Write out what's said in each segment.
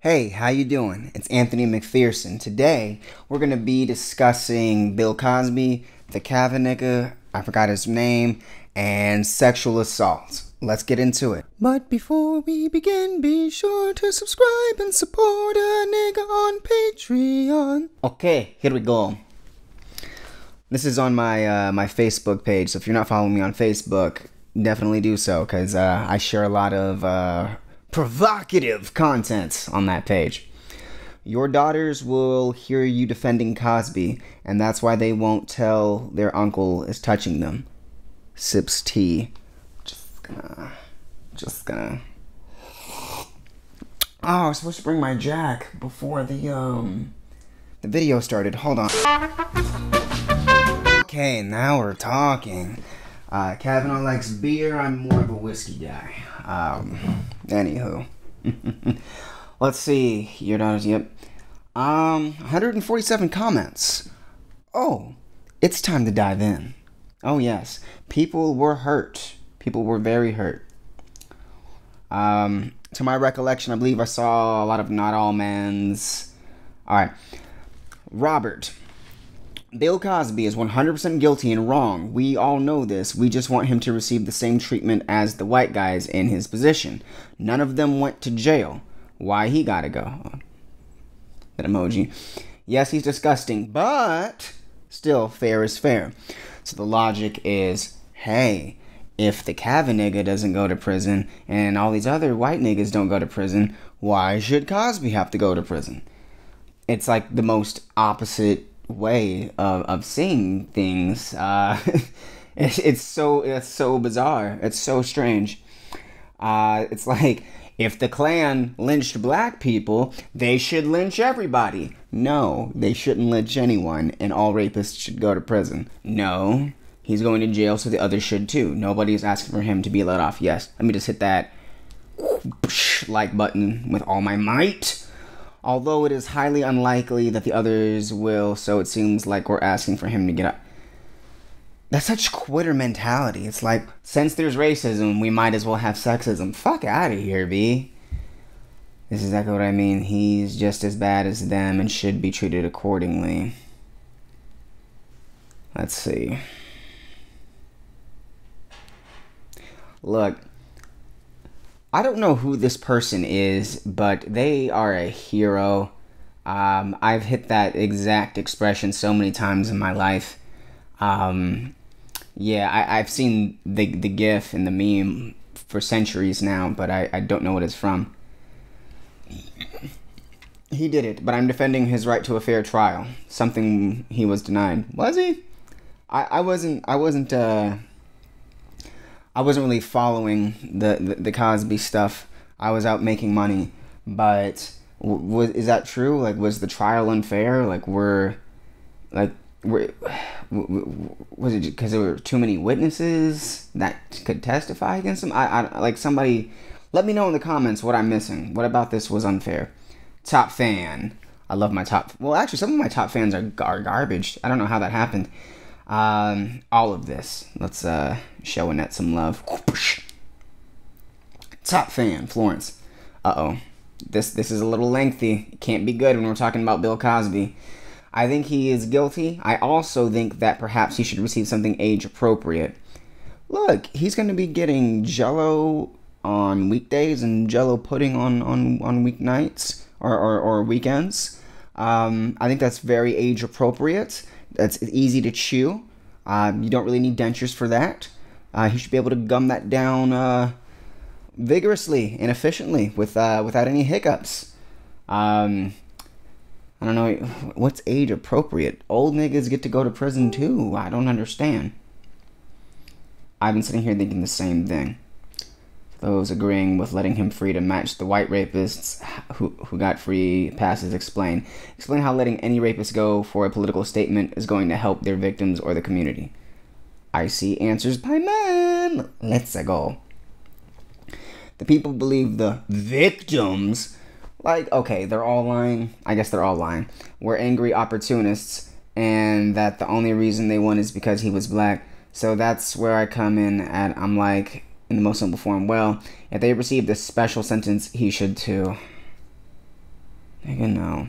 Hey, how you doing? It's Anthony McPherson. Today, we're going to be discussing Bill Cosby, the Kavanaugh, I forgot his name, and sexual assault. Let's get into it. But before we begin, be sure to subscribe and support a nigga on Patreon. Okay, here we go. This is on my Facebook page, so if you're not following me on Facebook, definitely do so, because I share a lot of provocative content on that page. Your daughters will hear you defending Cosby, and that's why they won't tell their uncle is touching them. Sips tea. Just gonna. Oh, I was supposed to bring my Jack before the video started. Hold on. Okay, now we're talking. Kavanaugh likes beer. I'm more of a whiskey guy. Anywho. Let's see. Your daughters, yep. 147 comments. Oh, it's time to dive in. Oh, yes. People were hurt. People were very hurt. To my recollection, I believe I saw a lot of not all men's. Alright. Robert. Bill Cosby is 100% guilty and wrong. We all know this. We just want him to receive the same treatment as the white guys in his position. None of them went to jail. Why he gotta go? That emoji. Yes, he's disgusting, but still, fair is fair. So the logic is, hey, if the Kavanaugh doesn't go to prison and all these other white niggas don't go to prison, why should Cosby have to go to prison? It's like the most opposite way of seeing things. It's so bizarre. It's so strange. It's like, if the Klan lynched black people, they should lynch everybody. No, they shouldn't lynch anyone, and all rapists should go to prison. No, he's going to jail, so the others should too. Nobody's asking for him to be let off. Yes, let me just hit that like button with all my might. Although it is highly unlikely that the others will, so it seems like we're asking for him to get up. That's such quitter mentality. It's like, since there's racism, we might as well have sexism. Fuck out of here, B. This is exactly what I mean. He's just as bad as them and should be treated accordingly. Let's see. Look. I don't know who this person is, but they are a hero. I've hit that exact expression so many times in my life. Yeah, I've seen the GIF and the meme for centuries now, but I don't know what it's from. He did it, but I'm defending his right to a fair trial. Something he was denied. Was he? I wasn't really following the Cosby stuff. I was out making money, but is that true? Like, was the trial unfair? Like, was it because there were too many witnesses that could testify against him? I like, somebody let me know in the comments what I'm missing. What about this was unfair? Top fan. I love my top. Well, actually, some of my top fans are garbage. I don't know how that happened. All of this. Let's show Annette some love. Top fan, Florence. Uh-oh. This is a little lengthy. It can't be good when we're talking about Bill Cosby. I think he is guilty. I also think that perhaps he should receive something age appropriate. Look, he's going to be getting Jell-O on weekdays and Jell-O pudding on weeknights or weekends. I think that's very age appropriate. That's easy to chew. You don't really need dentures for that. He should be able to gum that down vigorously and efficiently without any hiccups. I don't know. What's age appropriate? Old niggas get to go to prison too. I don't understand. I've been sitting here thinking the same thing. Those agreeing with letting him free to match the white rapists who got free passes, explain how letting any rapist go for a political statement is going to help their victims or the community. I see answers by men. Let's go. The people believe the victims, like, okay, they're all lying. I guess they're all lying. We're angry opportunists, and that the only reason they won is because he was black. So that's where I come in at. I'm like, in the most simple form, well, if they received a special sentence, he should too. Nigga, no.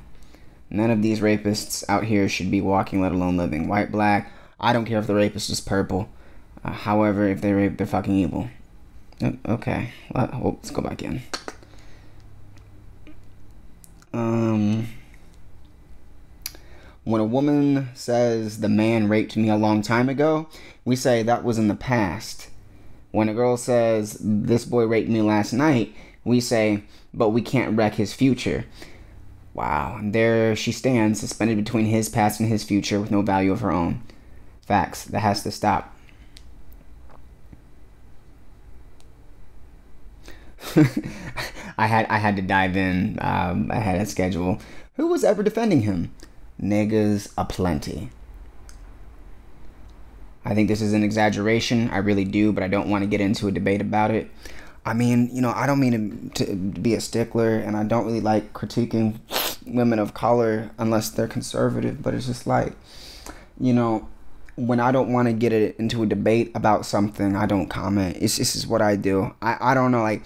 None of these rapists out here should be walking, let alone living. White, black, I don't care if the rapist is purple. However, if they rape, they're fucking evil. Okay, let's go back in. When a woman says the man raped me a long time ago, we say that was in the past. When a girl says this boy raped me last night, we say, but we can't wreck his future. Wow, and there she stands, suspended between his past and his future with no value of her own. Facts, that has to stop. I had to dive in. I had a schedule. Who was ever defending him? Niggas aplenty. I think this is an exaggeration. I really do, but I don't want to get into a debate about it. I mean, you know, I don't mean to be a stickler, and I don't really like critiquing women of color unless they're conservative, but it's just like, you know, when I don't want to get into a debate about something, I don't comment. This is what I do. I don't know, like,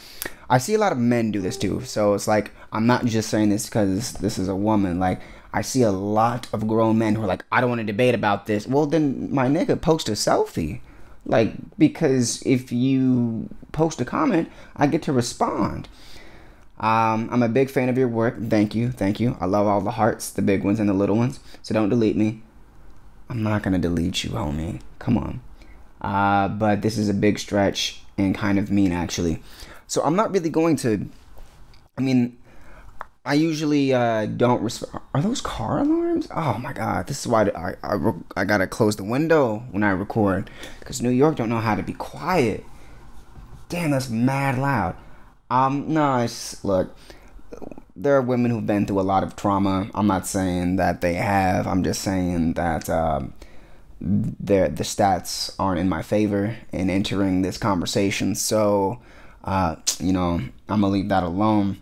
I see a lot of men do this too, so it's like, I'm not just saying this because this is a woman. Like, I see a lot of grown men who are like, I don't want to debate about this. Well, then, my nigga, post a selfie. Like, because if you post a comment, I get to respond. I'm a big fan of your work. Thank you. I love all the hearts, the big ones and the little ones. So don't delete me. I'm not going to delete you, homie. Come on. But this is a big stretch and kind of mean, actually. So I'm not really going to... I mean, I usually don't respond. Are those car alarms? Oh my god, this is why I gotta close the window when I record, because New York don't know how to be quiet. Damn, that's mad loud. No, look, there are women who've been through a lot of trauma. I'm not saying that they have. I'm just saying that the stats aren't in my favor in entering this conversation. So, you know, I'm gonna leave that alone.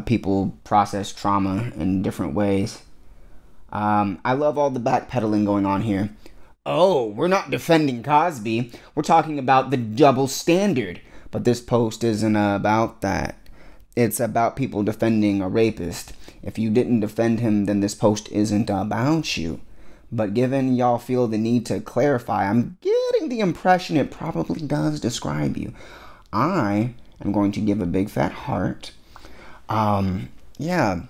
People process trauma in different ways. I love all the backpedaling going on here. Oh, we're not defending Cosby. We're talking about the double standard. But this post isn't about that. It's about people defending a rapist. If you didn't defend him, then this post isn't about you. But given y'all feel the need to clarify, I'm getting the impression it probably does describe you. I am going to give a big fat heart. Yeah.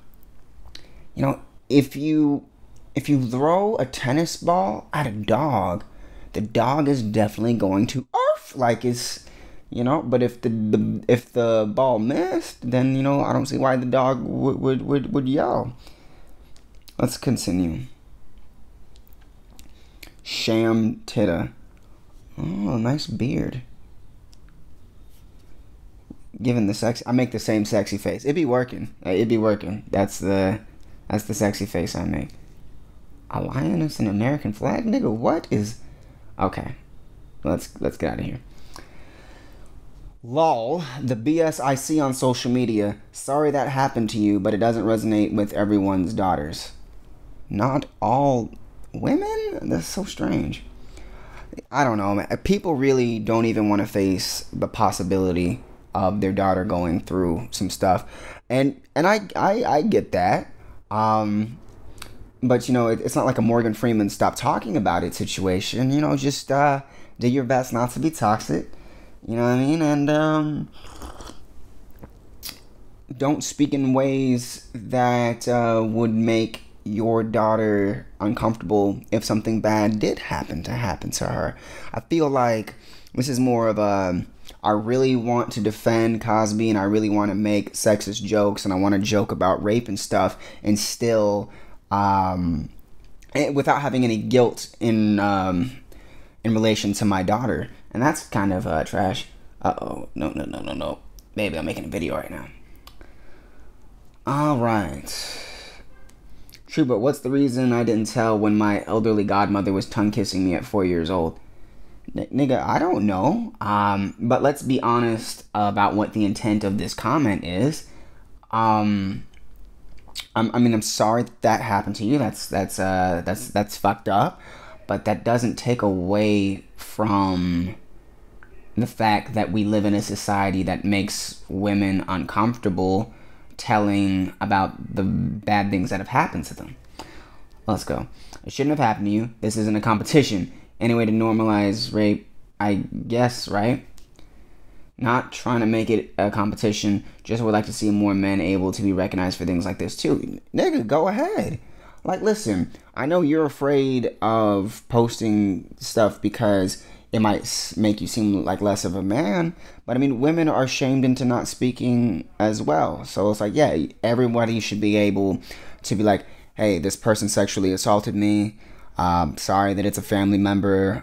You know, if you throw a tennis ball at a dog, the dog is definitely going to arf like it's, you know, but if the ball missed, then, you know, I don't see why the dog would yell. Let's continue. Sham Titta. Oh, nice beard. Given the sex, I make the same sexy face. It'd be working. That's the sexy face I make. A lion is an American flag, nigga. What is? Okay, let's get out of here. Lol, the BS I see on social media. Sorry that happened to you, but it doesn't resonate with everyone's daughters. Not all women? That's so strange. I don't know, man. People really don't even want to face the possibility of their daughter going through some stuff, and I get that, but you know, it's not like a Morgan Freeman stop talking about it situation. You know, just do your best not to be toxic, you know what I mean, and don't speak in ways that would make your daughter uncomfortable if something bad did happen to her. I feel like this is more of a, I really want to defend Cosby and I really want to make sexist jokes and I want to joke about rape and stuff and still without having any guilt in relation to my daughter. And that's kind of trash. Uh-oh. No. Baby, I'm making a video right now. Alright. True, but what's the reason I didn't tell when my elderly godmother was tongue kissing me at 4 years old? Nigga, I don't know. But let's be honest about what the intent of this comment is. I mean, I'm sorry that happened to you. That's fucked up. But that doesn't take away from the fact that we live in a society that makes women uncomfortable telling about the bad things that have happened to them. Let's go. It shouldn't have happened to you. This isn't a competition. Any way to normalize rape, I guess, right? Not trying to make it a competition. Just would like to see more men able to be recognized for things like this too. Nigga, go ahead. Like, listen, I know you're afraid of posting stuff because it might make you seem like less of a man. But I mean, women are shamed into not speaking as well. So it's like, yeah, everybody should be able to be like, hey, this person sexually assaulted me. Sorry that it's a family member.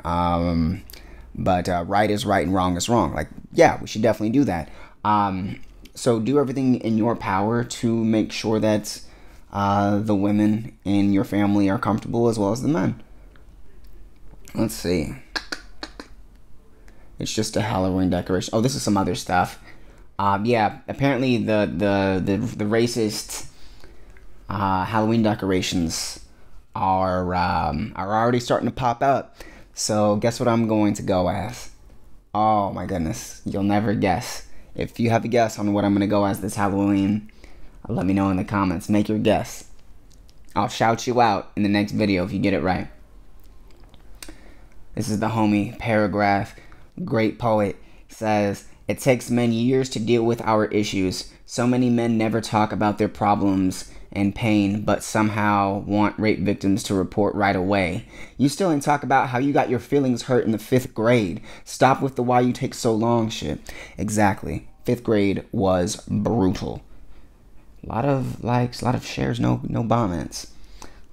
But right is right and wrong is wrong. Like, yeah, we should definitely do that. So do everything in your power to make sure that the women in your family are comfortable as well as the men. Let's see. It's just a Halloween decoration. Oh, this is some other stuff. Yeah, apparently the racist Halloween decorations are already starting to pop up. So guess what I'm going to go as? Oh my goodness, you'll never guess. If you have a guess on what I'm going to go as this Halloween, let me know in the comments. Make your guess. I'll shout you out in the next video if you get it right. This is the homie paragraph. Great poet says, it takes men years to deal with our issues. So many men never talk about their problems and pain, but somehow want rape victims to report right away. You still ain't talk about how you got your feelings hurt in the 5th grade. Stop with the why you take so long shit. Exactly. 5th grade was brutal. A lot of likes, a lot of shares, no comments.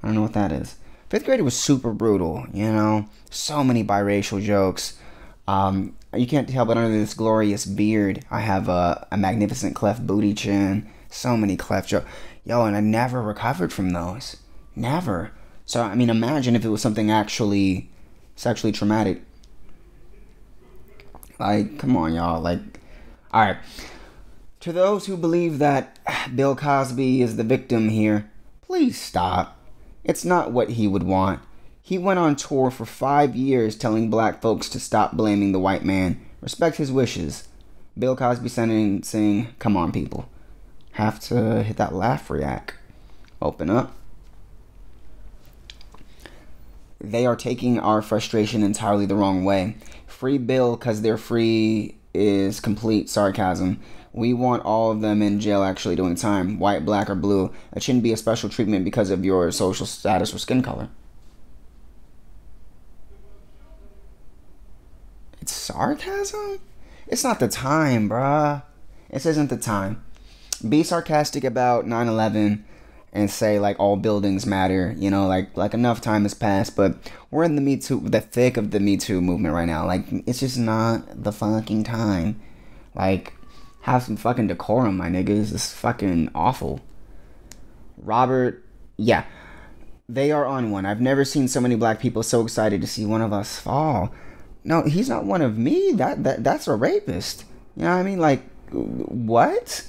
I don't know what that is. 5th grade was super brutal, you know? So many biracial jokes. You can't tell, but under this glorious beard, I have a magnificent cleft booty chin. So many cleft jokes. Yo, and I never recovered from those. Never. So, I mean, imagine if it was something actually sexually traumatic. Like, come on, y'all. Like, alright. To those who believe that Bill Cosby is the victim here, please stop. It's not what he would want. He went on tour for 5 years telling black folks to stop blaming the white man. Respect his wishes. Bill Cosby saying, come on, people. Have to hit that laugh react. Open up. They are taking our frustration entirely the wrong way. Free Bill because they're free is complete sarcasm. We want all of them in jail actually doing time. White, black, or blue. It shouldn't be a special treatment because of your social status or skin color. It's sarcasm? It's not the time, bruh. This isn't the time. Be sarcastic about 9/11 and say like all buildings matter, you know, like enough time has passed, but we're in the thick of the Me Too movement right now. Like, it's just not the fucking time. Like, have some fucking decorum, my niggas. This is fucking awful. Robert, yeah, they are on one. I've never seen so many black people so excited to see one of us fall. No, he's not one of me. That's a rapist. You know what I mean? Like, what?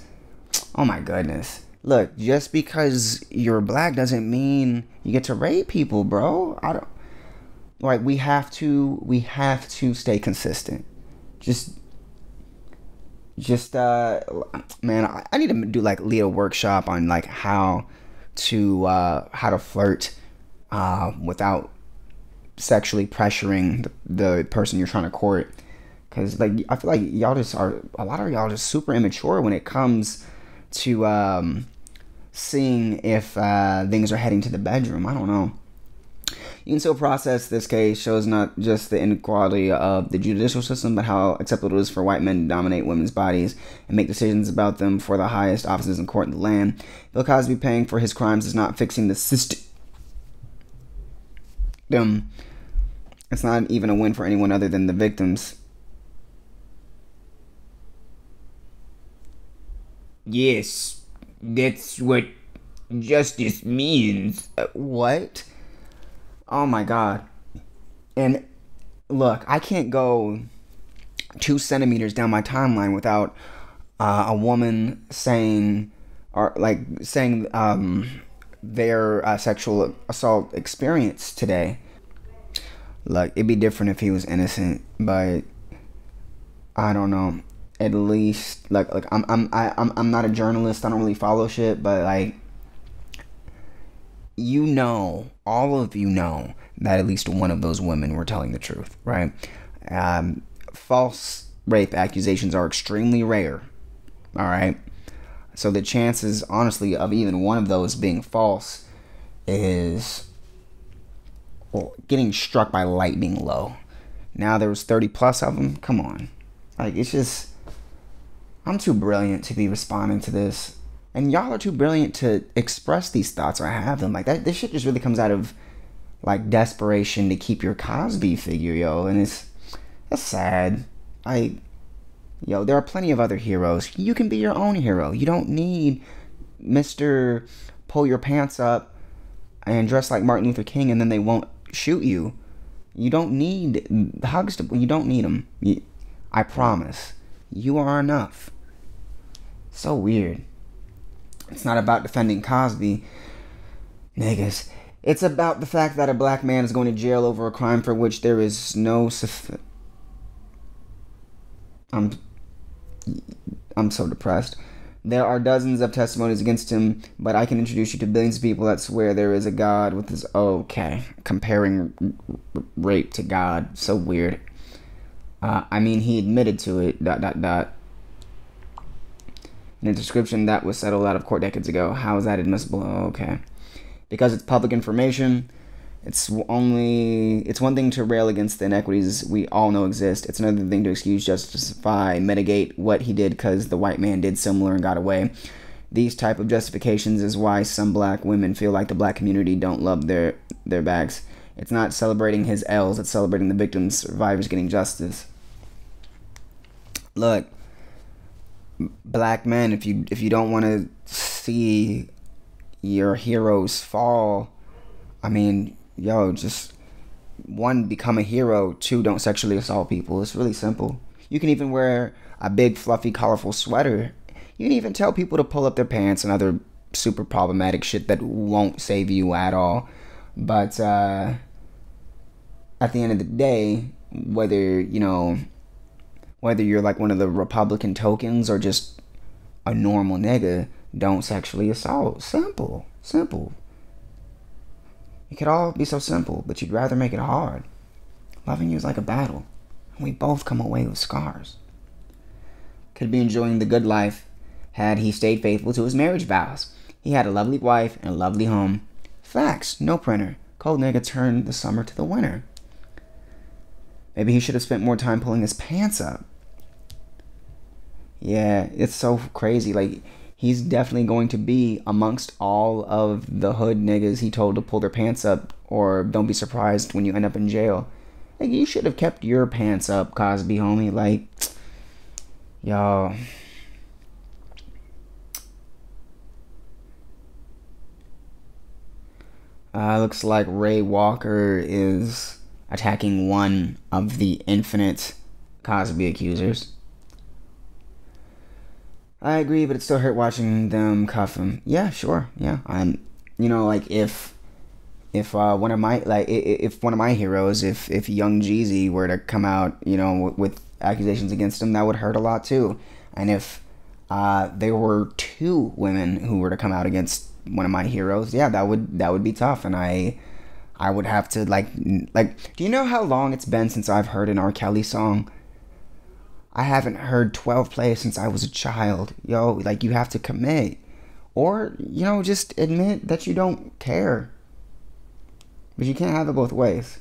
Oh my goodness. Look, just because you're black doesn't mean you get to rape people, bro. I don't. Like, we have to stay consistent. Man, I need to do like lead a workshop on like how to flirt without sexually pressuring the person you're trying to court. Because like, I feel like a lot of y'all just super immature when it comes to seeing if things are heading to the bedroom. I don't know. You can still process this case shows not just the inequality of the judicial system, but how acceptable it is for white men to dominate women's bodies and make decisions about them for the highest offices in court in the land. Bill Cosby paying for his crimes is not fixing the system. It's not even a win for anyone other than the victims. Yes, that's what justice means. What? Oh my god. And look, I can't go 2 centimeters down my timeline without a woman saying their sexual assault experience today. Look, it'd be different if he was innocent, but I don't know. at least like I'm not a journalist. I don't really follow shit, but like, all of you know that at least one of those women were telling the truth, right? False rape accusations are extremely rare, all right? So the chances, honestly, of even one of those being false is, well, getting struck by lightning low. Now there was 30 plus of them. Come on. Like, it's just, I'm too brilliant to be responding to this. And y'all are too brilliant to express these thoughts or have them. Like, that, this shit just really comes out of, like, desperation to keep your Cosby figure, yo. And that's sad. Yo, there are plenty of other heroes. You can be your own hero. You don't need Mr. Pull your pants up and dress like Martin Luther King and then they won't shoot you. You don't need hugs. You don't need them. I promise. You are enough. So weird. It's not about defending Cosby. Niggas. It's about the fact that a black man is going to jail over a crime for which there is no I'm so depressed. There are dozens of testimonies against him, but I can introduce you to billions of people that swear there is a God with his... Okay. Comparing rape to God. So weird. I mean, he admitted to it, ... In a description that was settled out of court decades ago. How is that admissible? Okay. Because it's public information. It's one thing to rail against the inequities we all know exist. It's another thing to excuse, justify, mitigate what he did because the white man did similar and got away. These type of justifications is why some black women feel like the black community don't love their backs. It's not celebrating his L's, it's celebrating the victims, survivors getting justice. Look, black men, if you don't want to see your heroes fall, I mean, yo, just 1, become a hero. 2, don't sexually assault people. It's really simple. You can even wear a big fluffy colorful sweater. You can even tell people to pull up their pants and other super problematic shit that won't save you at all. But at the end of the day, whether you're like one of the Republican tokens or just a normal nigga, don't sexually assault. Simple. It could all be so simple, but you'd rather make it hard. Loving you is like a battle, and we both come away with scars. Could be enjoying the good life had he stayed faithful to his marriage vows. He had a lovely wife and a lovely home. Facts, no printer. Cold nigga turned the summer to the winter. Maybe he should have spent more time pulling his pants up. Yeah, it's so crazy. Like, he's definitely going to be amongst all of the hood niggas he told to pull their pants up, or don't be surprised when you end up in jail. Like, you should have kept your pants up, Cosby, homie. Like, y'all. Looks like Ray Walker is attacking one of the infinite Cosby accusers. I agree, but it still hurt watching them cuff him. Yeah, sure. Yeah, like if one of my heroes, if Young Jeezy were to come out, with accusations against him, that would hurt a lot too. And if there were 2 women who were to come out against one of my heroes, yeah, that would be tough. And I would have to like, do you know how long it's been since I've heard an R. Kelly song? I haven't heard 12 Play since I was a child. Yo, like, you have to commit. Or, just admit that you don't care. But you can't have it both ways.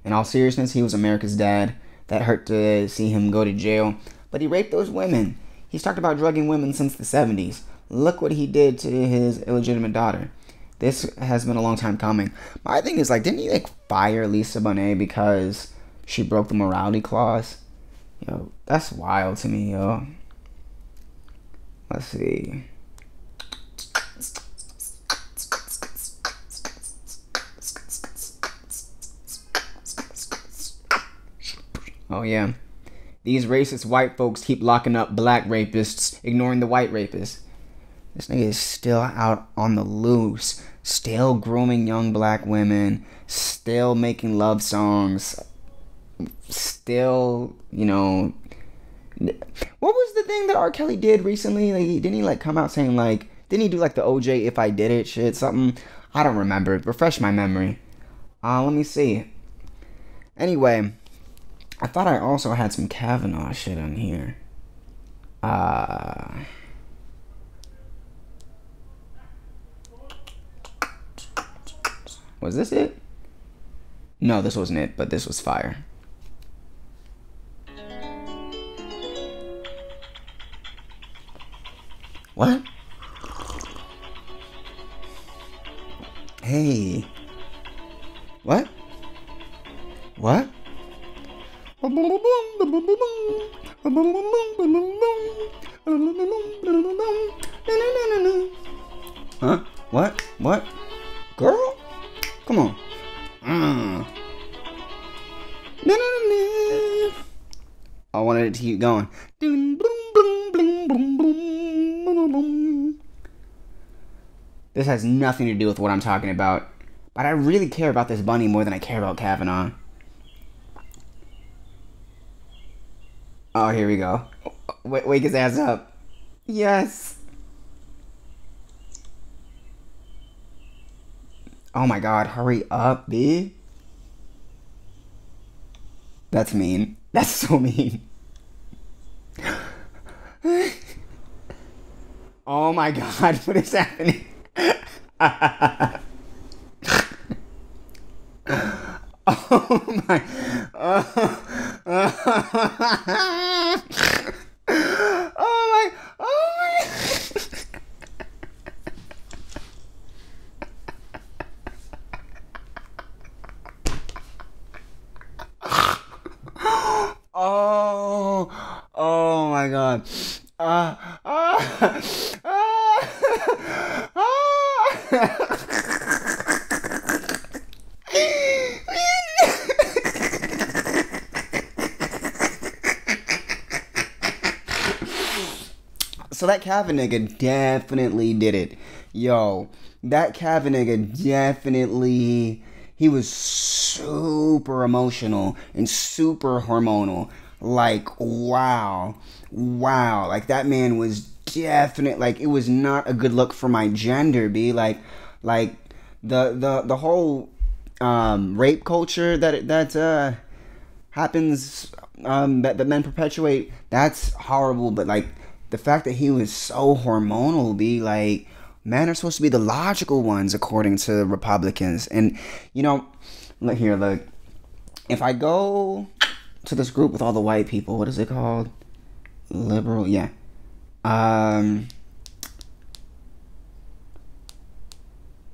In all seriousness, he was America's dad. That hurt to see him go to jail. But he raped those women. He's talked about drugging women since the 70s. Look what he did to his illegitimate daughter. This has been a long time coming. My thing is, like, didn't he, fire Lisa Bonet because she broke the morality clause? Yo, that's wild to me, yo. Let's see. Oh, yeah. These racist white folks keep locking up black rapists, ignoring the white rapists. This nigga is still out on the loose, still grooming young black women, still making love songs, still, you know. What was the thing that R. Kelly did recently? Like, didn't he like come out saying like, didn't he do like the OJ If I Did It shit? Something? I don't remember. Refresh my memory. Let me see. Anyway, I thought I also had some Kavanaugh shit on here. Was this it? No, this wasn't it, but this was fire. What? Hey. What? What? Huh? What? What? Girl? Come on. I wanted it to keep going. This has nothing to do with what I'm talking about. But I really care about this bunny more than I care about Kavanaugh. Oh, here we go. Wake his ass up. Yes. Oh my god, hurry up, B. That's mean. That's so mean. Oh my god, what is happening? Oh my. Oh my. Oh my. Oh my god. So that Kavanaugh nigga definitely did it. Yo, that Kavanaugh nigga definitely, he was super emotional and super hormonal. Like, wow. Like, that man was definite. Like, it was not a good look for my gender, B. Like the whole rape culture that happens, that men perpetuate, that's horrible. But like, the fact that he was so hormonal, be like, men are supposed to be the logical ones according to Republicans. And you know, look here, look, if I go to this group with all the white people, what is it called? Liberal, yeah.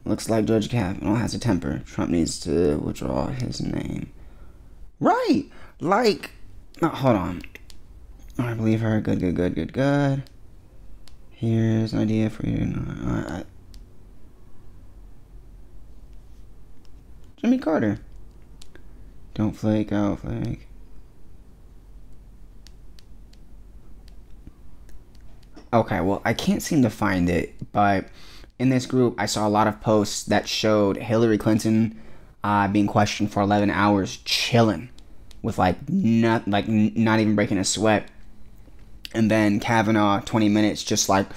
Looks like Judge Kavanaugh has a temper. Trump needs to withdraw his name. Right, like, no, hold on. I believe her. Good. Here's an idea for you. Jimmy Carter. Don't flake out, flake. Okay, well, I can't seem to find it, but in this group, I saw a lot of posts that showed Hillary Clinton being questioned for 11 hours, chilling, with not even breaking a sweat. And then Kavanaugh, 20 minutes, just like,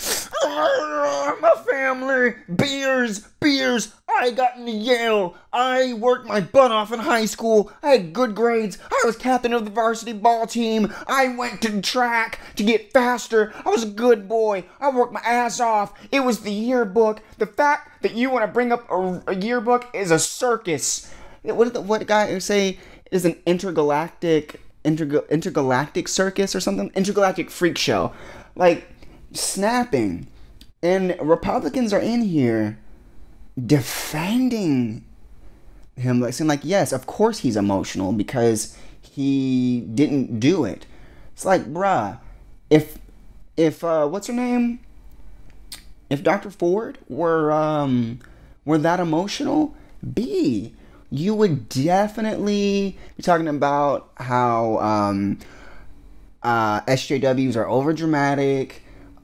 my family, beers, I got into Yale, I worked my butt off in high school, I had good grades, I was captain of the varsity ball team, I went to track to get faster, I was a good boy, I worked my ass off, it was the yearbook. The fact that you want to bring up a yearbook is a circus. What guy say is an intergalactic circus or something? Intergalactic freak show. Like, snapping. And Republicans are in here defending him, like saying like, yes, of course he's emotional because he didn't do it. It's like, bruh, if what's her name? If Dr. Ford were that emotional, you would definitely be talking about how SJWs are overdramatic,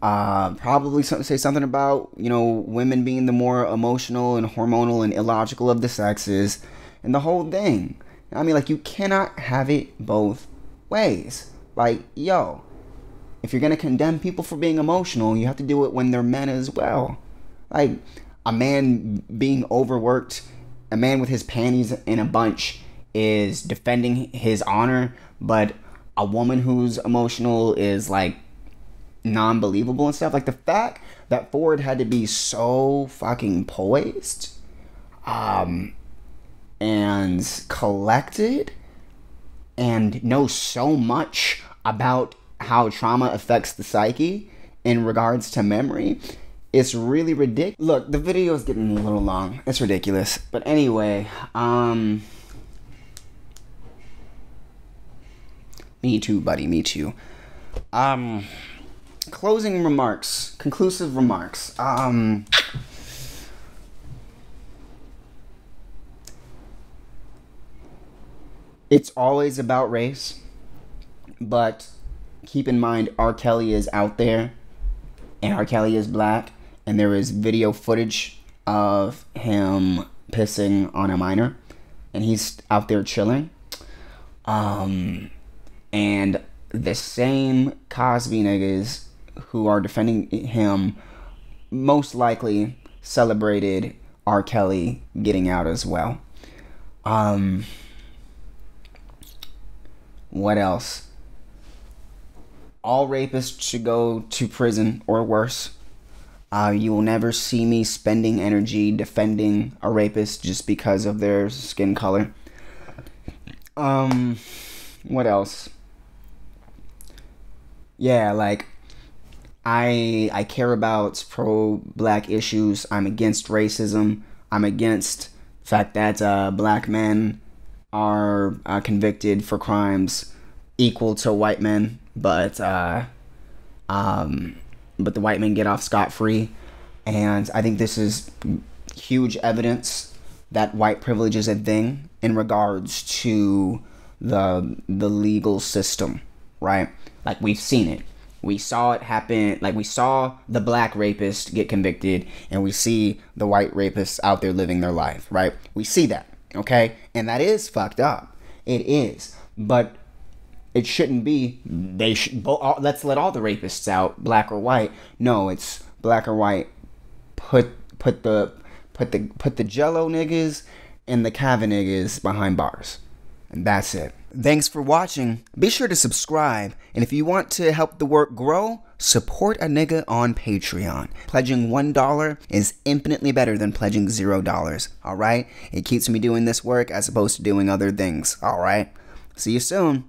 Probably say something about, women being the more emotional and hormonal and illogical of the sexes, and the whole thing. I mean, like, you cannot have it both ways. Like, yo, if you're gonna condemn people for being emotional, you have to do it when they're men as well. Like, a man being overworked, a man with his panties in a bunch is defending his honor, but a woman who's emotional is, like, non-believable and stuff. Like, the fact that Ford had to be so fucking poised and collected and know so much about how trauma affects the psyche in regards to memory, it's really ridiculous. Look, the video is getting a little long. It's ridiculous. But anyway, me too, buddy, me too. Closing remarks, conclusive remarks. It's always about race, but keep in mind R. Kelly is out there, and R. Kelly is black, and there is video footage of him pissing on a minor, and he's out there chilling. And the same Cosby niggas who are defending him most likely celebrated R. Kelly getting out as well. What else? All rapists should go to prison or worse. You will never see me spending energy defending a rapist just because of their skin color. What else? Yeah, like, I care about pro-black issues. I'm against racism. I'm against the fact that black men are convicted for crimes equal to white men, but the white men get off scot-free. And I think this is huge evidence that white privilege is a thing in regards to the legal system, right? Like, we've seen it. We saw it happen. Like, we saw the black rapist get convicted, and we see the white rapists out there living their life, right? We see that, okay? And that is fucked up. It is. But it shouldn't be. Let's let all the rapists out, black or white. No, it's black or white. Put the Jello niggas and the Kavanaugh niggas behind bars. And that's it. Thanks for watching. Be sure to subscribe. And if you want to help the work grow, support a nigga on Patreon. Pledging $1 is infinitely better than pledging $0. Alright? It keeps me doing this work as opposed to doing other things. Alright? See you soon.